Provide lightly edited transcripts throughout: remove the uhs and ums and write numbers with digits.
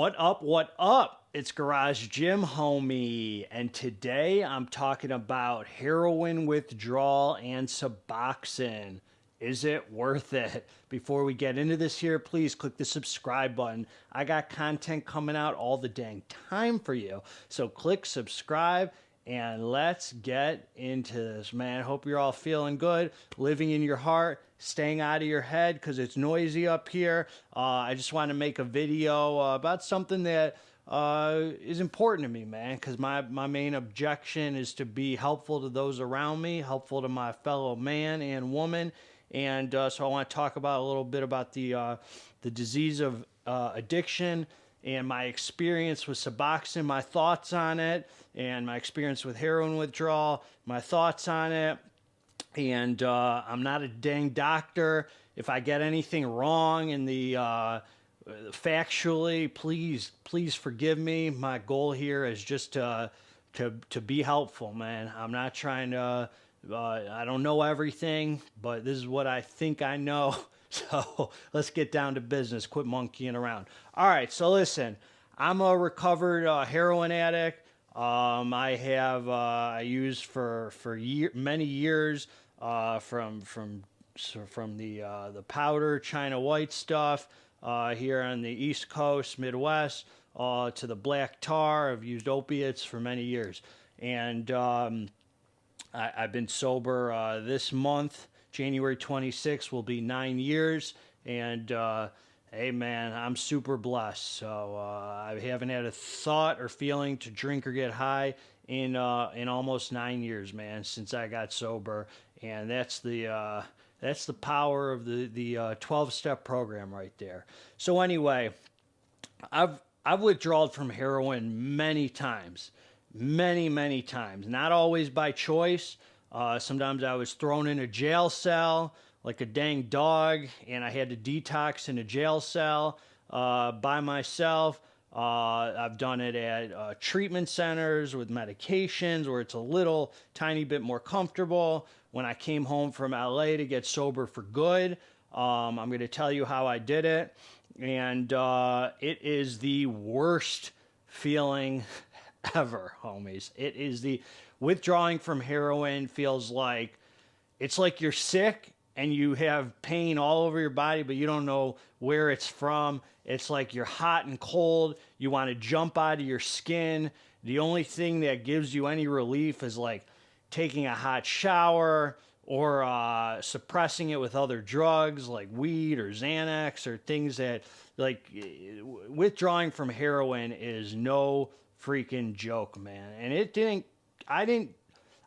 What up? What up? It's Garage Gym Homie, and today I'm talking about heroin withdrawal and Suboxone. Is it worth it? Before we get into this here, please click the subscribe button. I got content coming out all the dang time for you. So click subscribe and let's get into this, man. Hope you're all feeling good, living in your heart, staying out of your head because it's noisy up here. I just want to make a video about something that is important to me, man, because my main objection is to be helpful to those around me, helpful to my fellow man and woman. And so I want to talk about a little bit about the disease of addiction and my experience with Suboxone, my thoughts on it, and my experience with heroin withdrawal, my thoughts on it. And I'm not a dang doctor. If I get anything wrong in the factually, please forgive me. My goal here is just to be helpful, man. I'm not trying to. I don't know everything, but this is what I think I know. So let's get down to business. Quit monkeying around. All right, so listen, I'm a recovered heroin addict. I used for many years from the powder China White stuff here on the East Coast, Midwest, to the black tar. I've used opiates for many years, and I've been sober this month. January 26th will be 9 years, and hey, man, I'm super blessed. So I haven't had a thought or feeling to drink or get high in almost 9 years, man, since I got sober, and that's the power of the 12-step program right there. So anyway, I've withdrawn from heroin many times, many times. Not always by choice. Sometimes I was thrown in a jail cell like a dang dog, and I had to detox in a jail cell by myself. I've done it at treatment centers with medications where it's a little tiny bit more comfortable. When I came home from LA to get sober for good, I'm going to tell you how I did it. And it is the worst feeling ever, homies. It is the withdrawing from heroin feels like it's like you're sick and you have pain all over your body, but you don't know where it's from. It's like you're hot and cold. You want to jump out of your skin. The only thing that gives you any relief is like taking a hot shower or suppressing it with other drugs like weed or Xanax or things that, like, withdrawing from heroin is no freaking joke, man. And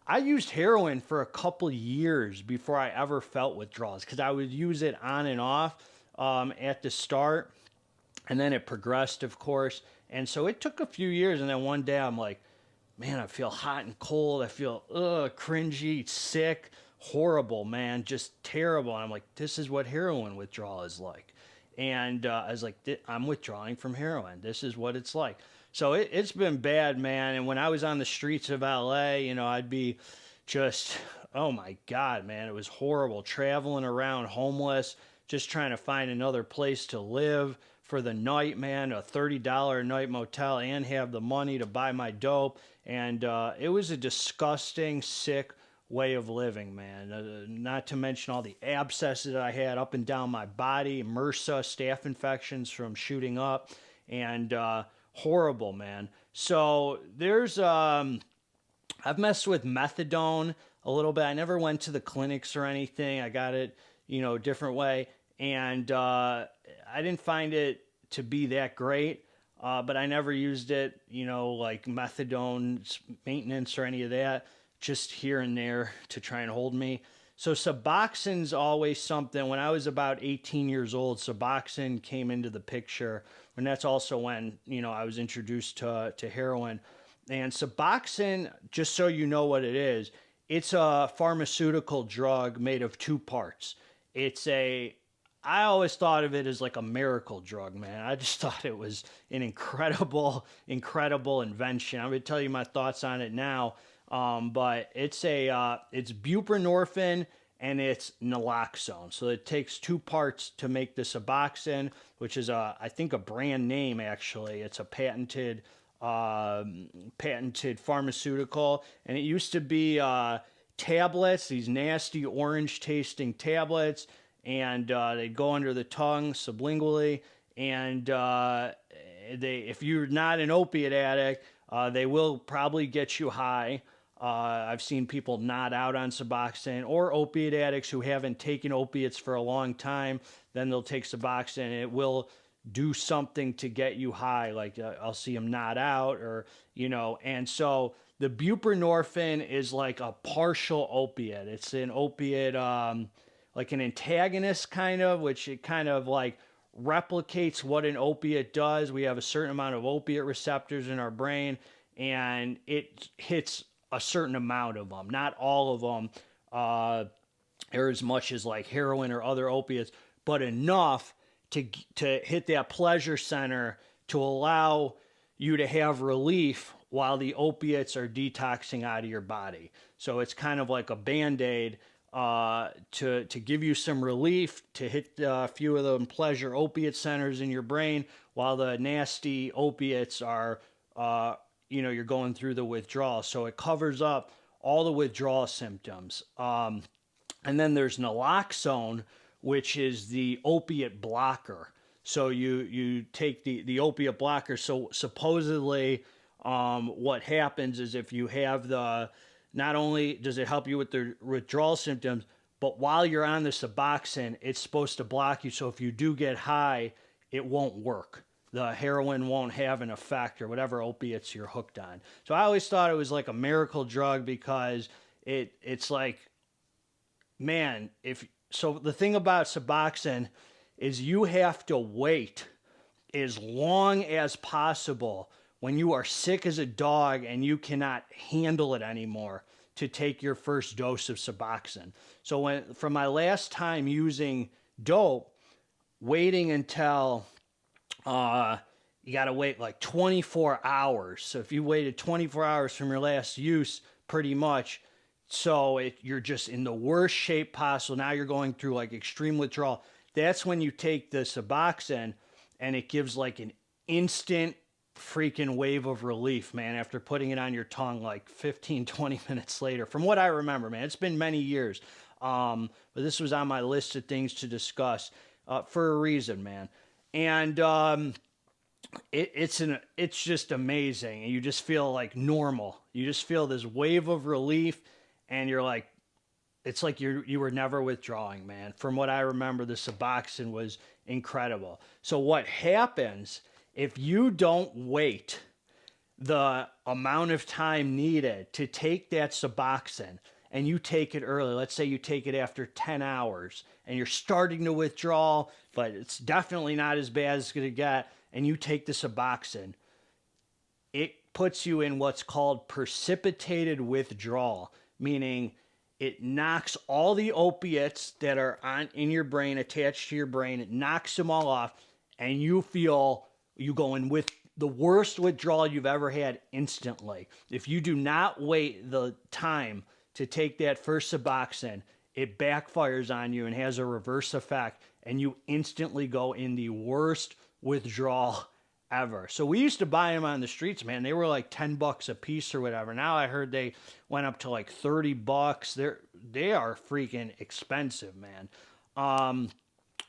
I used heroin for a couple years before I ever felt withdrawals because I would use it on and off at the start, and then it progressed, of course. And so it took a few years, and then one day I'm like, man, I feel hot and cold. I feel cringy, sick, horrible, man, just terrible. And I'm like, this is what heroin withdrawal is like. And I was like, I'm withdrawing from heroin. This is what it's like. So it's been bad, man. And when I was on the streets of LA, I'd be just, oh my God, man, it was horrible. Traveling around homeless, just trying to find another place to live for the night, man, a $30 a night motel, and have the money to buy my dope. And it was a disgusting, sick way of living, man. Not to mention all the abscesses that I had up and down my body, MRSA, staph infections from shooting up, and horrible, man. So there's I've messed with methadone a little bit. I never went to the clinics or anything. I got it, a different way, and I didn't find it to be that great. But I never used it, like methadone maintenance or any of that, just here and there to try and hold me. So Suboxone's always something. When I was about 18 years old, Suboxone came into the picture, and that's also when, I was introduced to heroin. And Suboxone, just so you know what it is, it's a pharmaceutical drug made of two parts. I always thought of it as like a miracle drug, man. I just thought it was an incredible invention. I'm going to tell you my thoughts on it now. But it's buprenorphine and it's naloxone. So it takes two parts to make the SUBOXONE, which is I think a brand name actually. It's a patented pharmaceutical, and it used to be tablets, these nasty orange tasting tablets, and they'd go under the tongue sublingually, and if you're not an opiate addict, they will probably get you high. I've seen people nod out on SUBOXONE, or opiate addicts who haven't taken opiates for a long time. Then they'll take SUBOXONE, and it will do something to get you high. Like I'll see them nod out, or And so the buprenorphine is like a partial opiate. It's an opiate, like an antagonist kind of, which it kind of like replicates what an opiate does. We have a certain amount of opiate receptors in our brain, and it hits a certain amount of them, not all of them, or as much as like heroin or other opiates, but enough to hit that pleasure center to allow you to have relief while the opiates are detoxing out of your body. So it's kind of like a Band-Aid to give you some relief, to hit a few of the pleasure opiate centers in your brain while the nasty opiates are you're going through the withdrawal. So it covers up all the withdrawal symptoms. And then there's naloxone, which is the opiate blocker. So you take the opiate blocker. So supposedly what happens is if you have not only does it help you with the withdrawal symptoms, but while you're on the SUBOXONE, it's supposed to block you. So if you do get high, it won't work. The heroin won't have an effect, or whatever opiates you're hooked on. So I always thought it was like a miracle drug, because it's like, man, so the thing about SUBOXONE is you have to wait as long as possible when you are sick as a dog and you cannot handle it anymore to take your first dose of SUBOXONE. So from my last time using dope, waiting until you got to wait like 24 hours. So if you waited 24 hours from your last use, pretty much, so you're just in the worst shape possible. Now you're going through like extreme withdrawal. That's when you take the SUBOXONE, and it gives like an instant freaking wave of relief, man, after putting it on your tongue like 15, 20 minutes later. From what I remember, man, it's been many years. But this was on my list of things to discuss for a reason, man. And it's just amazing. And you just feel like normal. You just feel this wave of relief, and you're like, it's like you were never withdrawing, man. From what I remember, the SUBOXONE was incredible. So what happens if you don't wait the amount of time needed to take that SUBOXONE, and you take it early? Let's say you take it after 10 hours and you're starting to withdraw, but it's definitely not as bad as it's going to get, and you take the SUBOXONE, it puts you in what's called precipitated withdrawal, meaning it knocks all the opiates that are in your brain, attached to your brain, it knocks them all off, and you go in with the worst withdrawal you've ever had instantly. If you do not wait the time to take that first SUBOXONE, it backfires on you and has a reverse effect, and you instantly go in the worst withdrawal ever. So we used to buy them on the streets, man. They were like $10 a piece or whatever. Now I heard they went up to like $30. They are freaking expensive, man.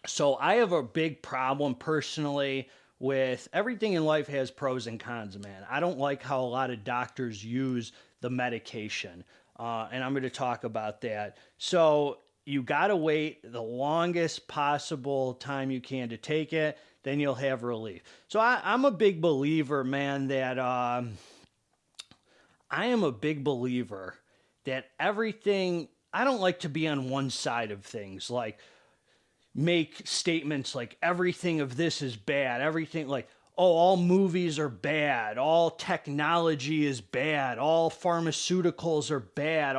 So I have a big problem personally with everything in life. Has pros and cons, man. I don't like how a lot of doctors use the medication. And I'm going to talk about that. So you got to wait the longest possible time you can to take it. Then you'll have relief. So I'm a big believer, man, that I am a big believer that everything, I don't like to be on one side of things, like make statements like everything of this is bad, everything like, oh, all movies are bad, all technology is bad, all pharmaceuticals are bad.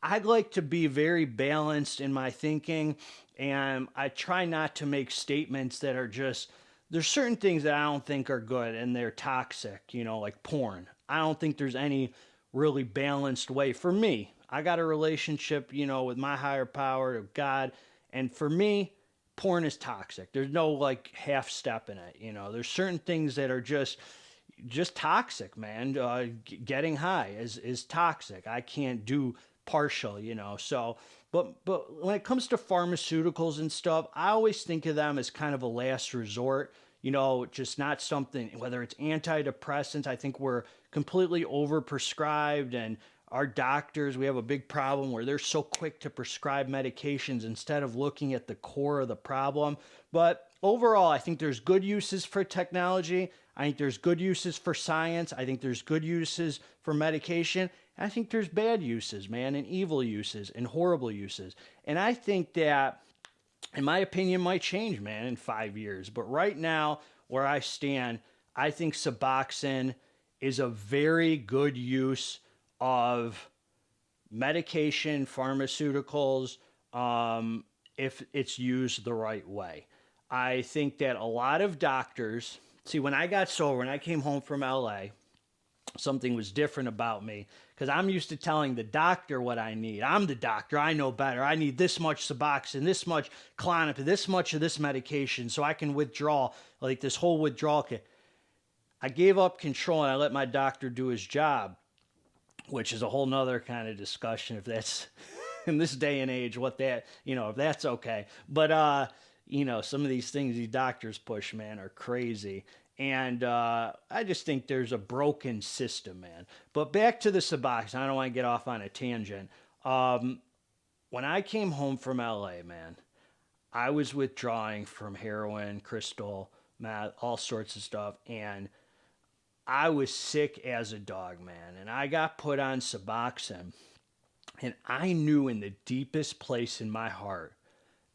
I'd like to be very balanced in my thinking, and I try not to make statements that are just, there's certain things that I don't think are good and they're toxic, like porn. I don't think there's any really balanced way for me. I got a relationship, with my higher power, of God. And for me, porn is toxic. There's no like half step in it. There's certain things that are just toxic, man. Getting high is toxic. I can't do partial, So, but when it comes to pharmaceuticals and stuff, I always think of them as kind of a last resort. Just not something. Whether it's antidepressants, I think we're completely overprescribed, and our doctors, we have a big problem where they're so quick to prescribe medications instead of looking at the core of the problem. But overall, I think there's good uses for technology. I think there's good uses for science. I think there's good uses for medication. I think there's bad uses, man, and evil uses and horrible uses. And I think that, in my opinion, might change, man, in 5 years. But right now, where I stand, I think Suboxone is a very good use of medication, pharmaceuticals, if it's used the right way. I think that a lot of doctors, see, when I got sober, when I came home from LA, something was different about me because I'm used to telling the doctor what I need. I'm the doctor. I know better. I need this much Suboxone, this much Klonopin, this much of this medication so I can withdraw, like this whole withdrawal kit. I gave up control and I let my doctor do his job, which is a whole nother kind of discussion if that's in this day and age, what that, if that's okay. But, some of these things these doctors push, man, are crazy. And I just think there's a broken system, man. But back to the Suboxone. I don't want to get off on a tangent. When I came home from LA, man, I was withdrawing from heroin, crystal, meth, all sorts of stuff. And I was sick as a dog, man. And I got put on Suboxone. And I knew in the deepest place in my heart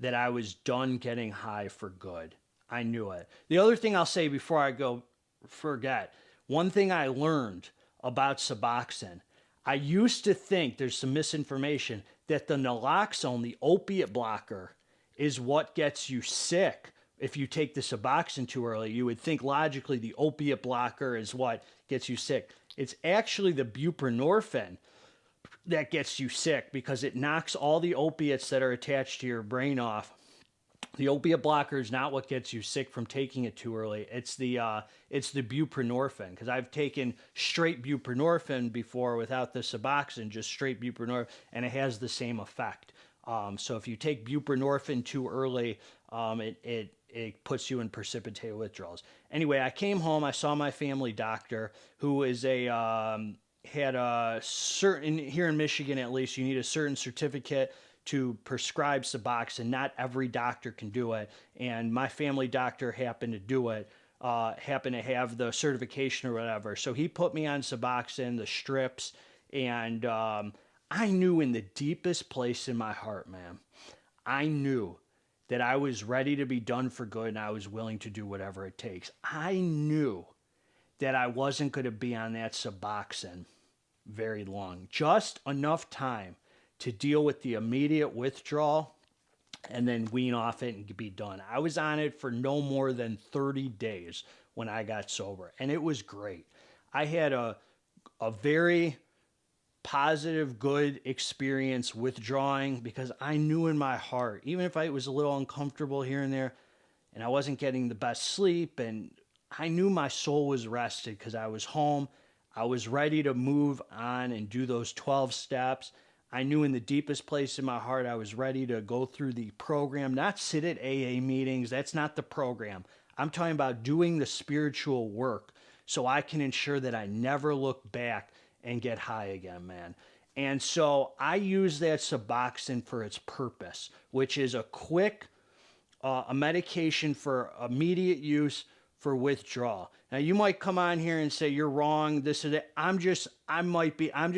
that I was done getting high for good. I knew it. The other thing I'll say before I go forget, one thing I learned about Suboxone, I used to think, there's some misinformation, that the naloxone, the opiate blocker, is what gets you sick. If you take the Suboxone too early, you would think logically the opiate blocker is what gets you sick. It's actually the buprenorphine that gets you sick because it knocks all the opiates that are attached to your brain off. The opiate blocker is not what gets you sick from taking it too early. It's the buprenorphine, because I've taken straight buprenorphine before without the Suboxone, just straight buprenorphine, and it has the same effect. So if you take buprenorphine too early, it puts you in precipitated withdrawals. Anyway, I came home. I saw my family doctor, who is had a certain, here in Michigan at least, you need a certain certificate to prescribe Suboxone. Not every doctor can do it, and my family doctor happened to do it, happened to have the certification or whatever. So he put me on Suboxone, the strips, and I knew in the deepest place in my heart, man, I knew that I was ready to be done for good and I was willing to do whatever it takes. I knew that I wasn't going to be on that Suboxone very long, just enough time to deal with the immediate withdrawal and then wean off it and be done. I was on it for no more than 30 days when I got sober, and it was great. I had a very positive, good experience withdrawing because I knew in my heart, even if I was a little uncomfortable here and there, and I wasn't getting the best sleep, and I knew my soul was rested because I was home. I was ready to move on and do those 12 steps. I knew in the deepest place in my heart I was ready to go through the program, not sit at AA meetings. That's not the program. I'm talking about doing the spiritual work so I can ensure that I never look back and get high again, man. And so I use that Suboxone for its purpose, which is a quick a medication for immediate use for withdrawal. Now you might come on here and say you're wrong, this is it. I'm just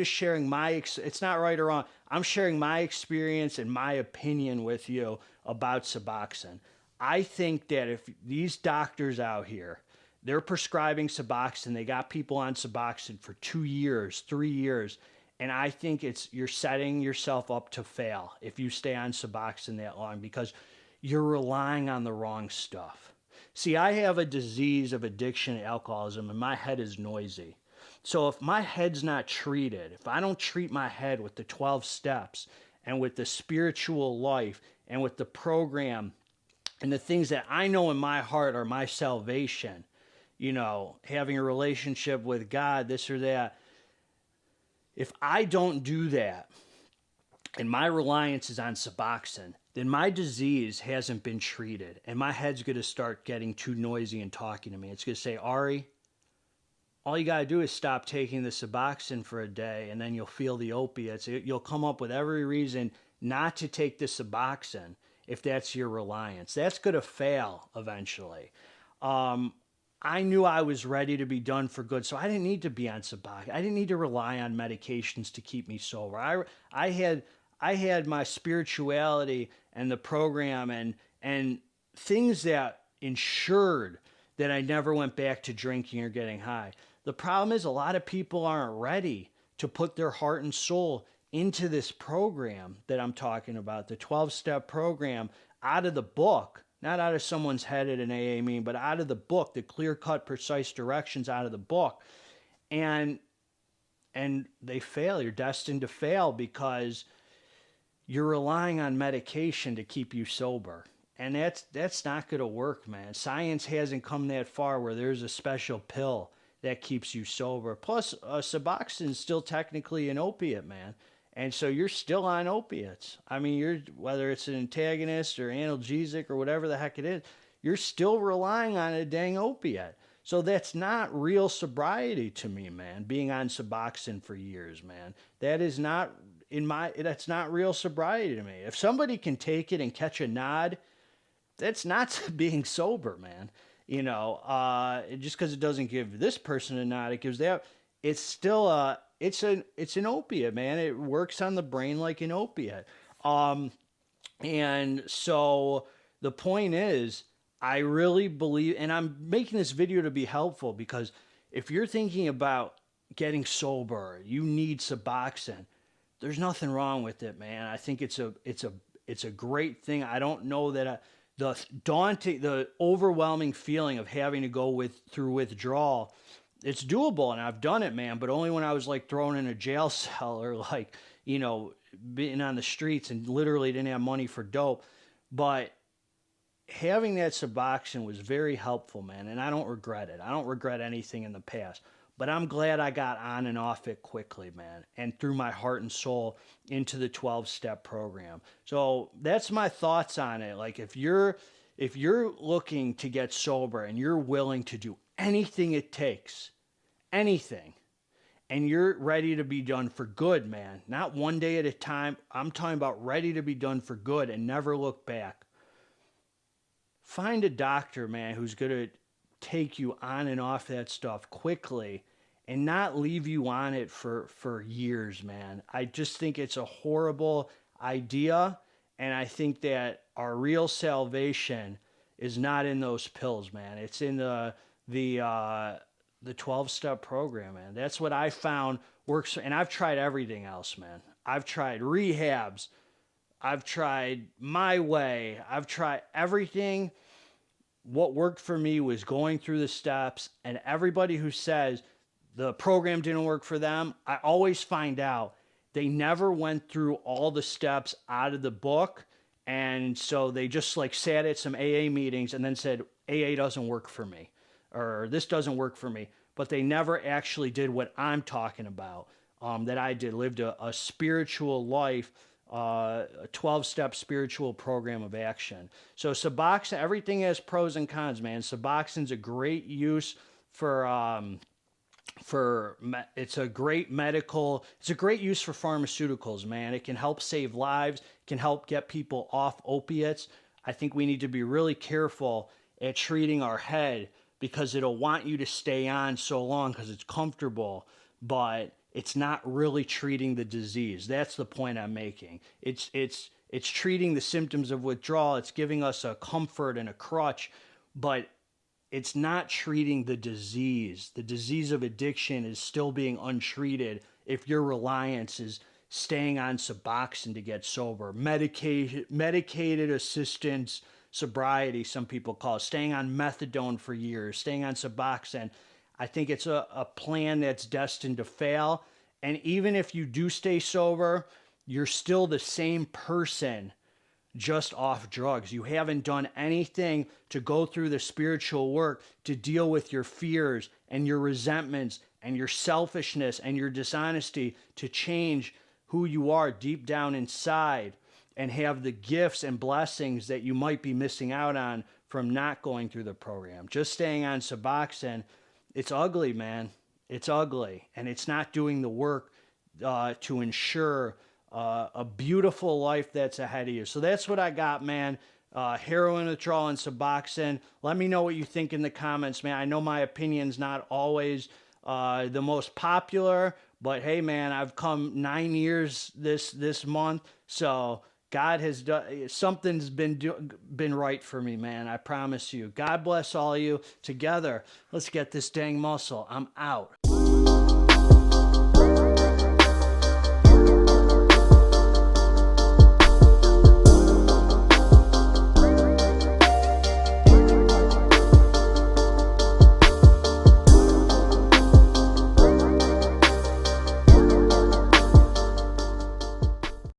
sharing my, it's not right or wrong. I'm sharing my experience and my opinion with you about Suboxone. I think that if these doctors out here, they're prescribing Suboxone, they got people on Suboxone for 2 years, 3 years, and I think you're setting yourself up to fail if you stay on Suboxone that long because you're relying on the wrong stuff. See, I have a disease of addiction and alcoholism, and my head is noisy. So if my head's not treated, if I don't treat my head with the 12 steps and with the spiritual life and with the program and the things that I know in my heart are my salvation, you know, having a relationship with God, this or that, if I don't do that and my reliance is on Suboxone, then my disease hasn't been treated and my head's going to start getting too noisy and talking to me. It's going to say, Ari, all you got to do is stop taking the Suboxone for a day and then you'll feel the opiates. You'll come up with every reason not to take the Suboxone if that's your reliance. That's going to fail eventually. I knew I was ready to be done for good, so I didn't need to be on Suboxone. I didn't need to rely on medications to keep me sober. I had my spirituality and the program and things that ensured that I never went back to drinking or getting high. The problem is a lot of people aren't ready to put their heart and soul into this program that I'm talking about, the 12-step program, out of the book, not out of someone's head at an AA meeting, but out of the book, the clear-cut, precise directions out of the book. And they fail. You're destined to fail because you're relying on medication to keep you sober. And that's not going to work, man. Science hasn't come that far where there's a special pill that keeps you sober. Plus, Suboxone is still technically an opiate, man. And so you're still on opiates. I mean, whether it's an antagonist or analgesic or whatever the heck it is, you're still relying on a dang opiate. So that's not real sobriety to me, man, being on Suboxone for years, man. That's not real sobriety to me. If somebody can take it and catch a nod, that's not being sober, man. You know, just because it doesn't give this person a nod, it gives that. It's still it's an opiate, man. It works on the brain like an opiate. And so the point is, I really believe, and I'm making this video to be helpful because if you're thinking about getting sober, you need Suboxone. There's nothing wrong with it, man. I think it's a great thing. I don't know that the overwhelming feeling of having to go through withdrawal, it's doable, and I've done it, man, but only when I was like thrown in a jail cell or like, you know, being on the streets and literally didn't have money for dope. But having that Suboxone was very helpful, man, and I don't regret it. I don't regret anything in the past. But I'm glad I got on and off it quickly, man, and threw my heart and soul into the 12-step program. So that's my thoughts on it. Like if you're looking to get sober and you're willing to do anything it takes, anything, and you're ready to be done for good, man, not one day at a time. I'm talking about ready to be done for good and never look back. Find a doctor, man, who's going to take you on and off that stuff quickly and not leave you on it for years, man. I just think it's a horrible idea, and I think that our real salvation is not in those pills, man. It's in the 12-step program, man. That's what I found works, and I've tried everything else, man. I've tried rehabs. I've tried my way. I've tried everything. What worked for me was going through the steps, and everybody who says the program didn't work for them, I always find out they never went through all the steps out of the book, and so they just like sat at some AA meetings and then said, AA doesn't work for me, or this doesn't work for me, but they never actually did what I'm talking about, that I did, lived a spiritual life, a 12-step spiritual program of action. So Suboxone, everything has pros and cons, man. Suboxone's a great use it's a great use for pharmaceuticals, man. It can help save lives, can help get people off opiates. I think we need to be really careful at treating our head because it'll want you to stay on so long because it's comfortable, but it's not really treating the disease. That's the point I'm making. It's treating the symptoms of withdrawal. It's giving us a comfort and a crutch, but it's not treating the disease. The disease of addiction is still being untreated if your reliance is staying on Suboxone to get sober. Medicated assistance sobriety, some people call it. Staying on methadone for years, staying on Suboxone. I think it's a plan that's destined to fail. And even if you do stay sober, you're still the same person, just off drugs. You haven't done anything to go through the spiritual work to deal with your fears and your resentments and your selfishness and your dishonesty to change who you are deep down inside and have the gifts and blessings that you might be missing out on from not going through the program. Just staying on Suboxone, it's ugly, man. It's ugly. And it's not doing the work to ensure a beautiful life that's ahead of you. So that's what I got, man. Heroin withdrawal and Suboxone. Let me know what you think in the comments, man. I know my opinion's not always the most popular, but hey, man, I've come 9 years this month, so God has done something's been right for me, man. I promise you. God bless all of you. Together, let's get this dang muscle. I'm out.